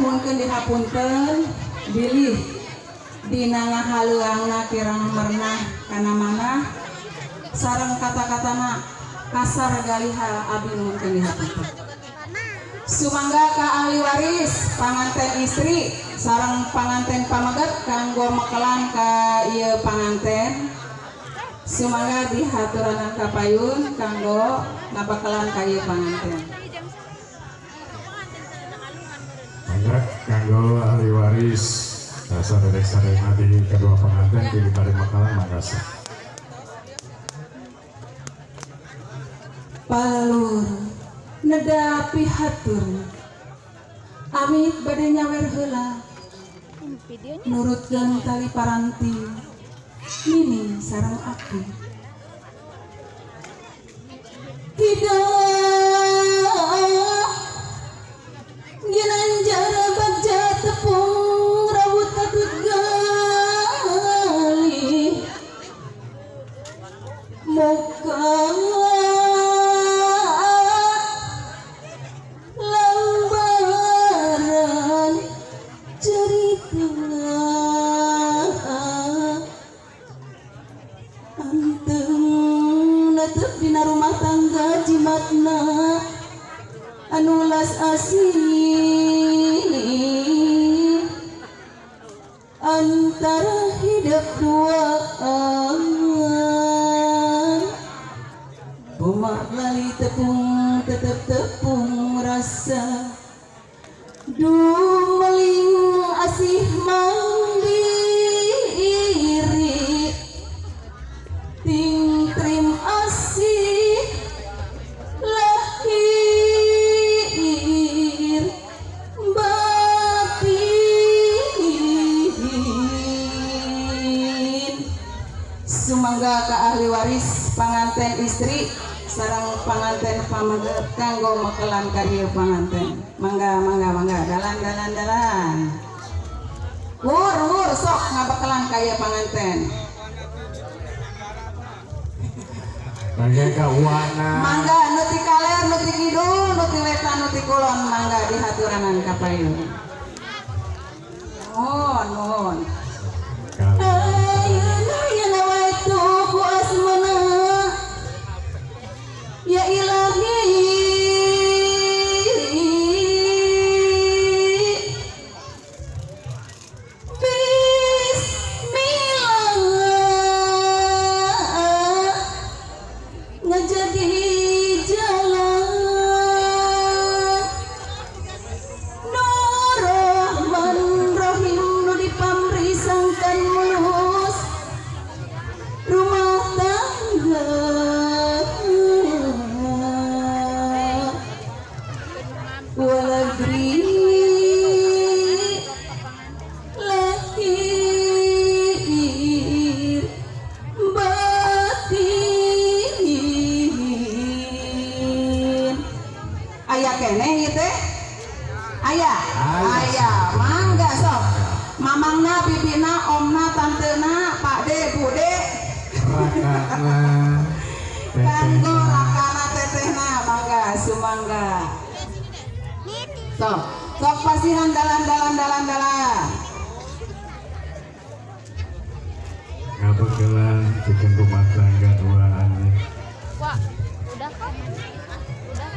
nuhunkeun dihapunten bilih dina ngahaleuangna kirang mernah kana manah sareng kata-katana kasar galiha abdi nuhunkeun dihapunten. Sumangga ka ahli waris panganten istri sareng panganten pamaget kanggo mekelan ka ieu panganten. Sumangga dihaturanan kapayun kanggo ngabakelan ka ieu panganten. Mangga kanggo ahli waris sadherek-sadherek di kedua pengantin pilih bari makalan makasih. Palur nedapi hatur amit bade nyawer heula nurutkeun tali paranti mimi sareng aku tidak ginanjar bagja tepung rawut katut gali muka rumah tangga jimatna anulas asih antara hidup duaan bumak lali tepung tetep tepung rasa dumeling asih mandiri ting trim asih lahir batin. Sumangga ka ahli waris panganten istri sareng panganten pamaget kanggo mekelan ka ieu panganten. Mangga dalan. Wur sok ngabekelan ka ieu panganten. Mangga ka uwana. Mangga nu ti kaler, nu ti kidul, nu ti wetan, nu ti kulon mangga dihaturanan ka payun. Nuhun. Ayeuna wae tuku asmana. Ya Ilahi. Ayah, mangga sok. Mamangna, bibina, omna, tantena, pakde, bude. Rakana. Kanggo rakana tetehna, mangga, sumangga. Sok pasihan dalan. Ngabekelan bikin rumah tangga duaan. Wah, udah kan? Udah.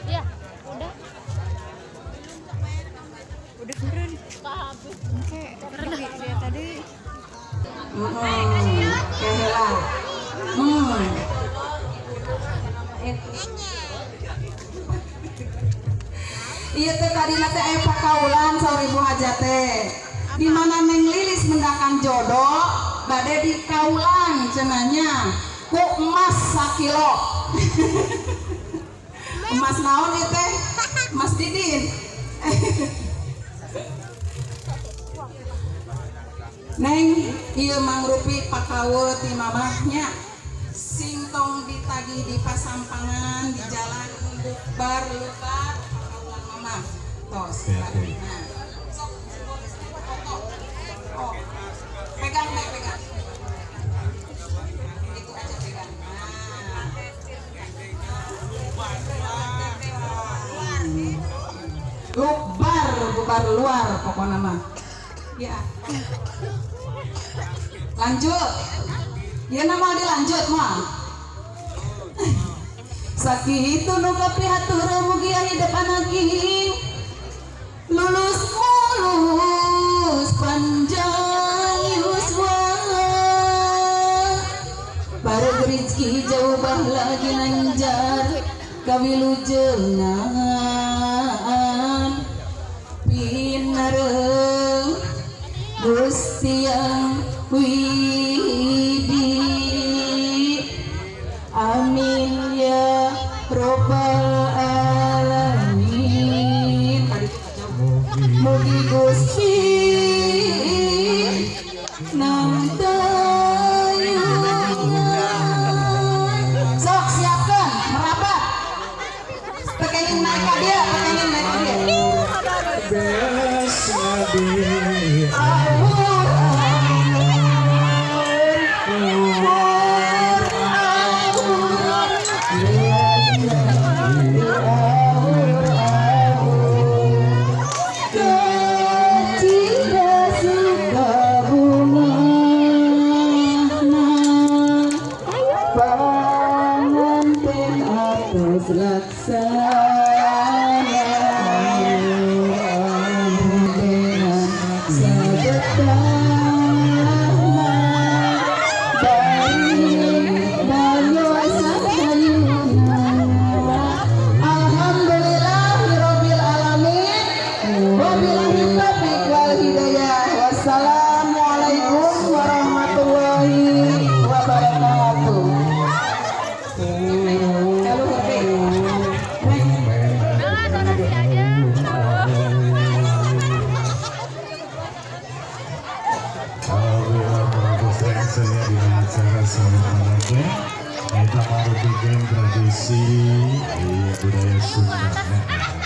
Iya, udah. Udah keren. Oke, keren dia tadi. Kehela. Iya teh kadina teh aya pakaulan saur ibu hajat teh. Di mana Neng Lilis mendakan jodoh bade di kaulan cenanya ku emas sakilo. Emas naon ieu teh? Emas Didin. Neng ieu mangrupi pakaweul ti mamahnya singtong ditagih di pasampangan di jalan bar lupa pakaulan mamah tos. Nah, sok foto. Oh. Pegang. Itu aja pegang. Lukbar bubar luar pokoknya mah. Ya. Lanjut. Ya nama dilanjut mah. Sakitu nu kapihatur mugi hidup anaki. Lulus mulus panjang yuswa. Para rezeki jauh bah lagi lanjar kawilujengan pinareng Gusti yang widi. Amin ya robbal alamin. Mugi Gusti nang tayungan. Sok siapkan merapat. Pengen naik ke dia, pengen naik ke dia. Beres nabi Wassalamualaikum warahmatullahi wabarakatuh. Halo, Happy. saya dengan acara Sore Pengantin. Kita baru bikin tradisi budaya Sunda.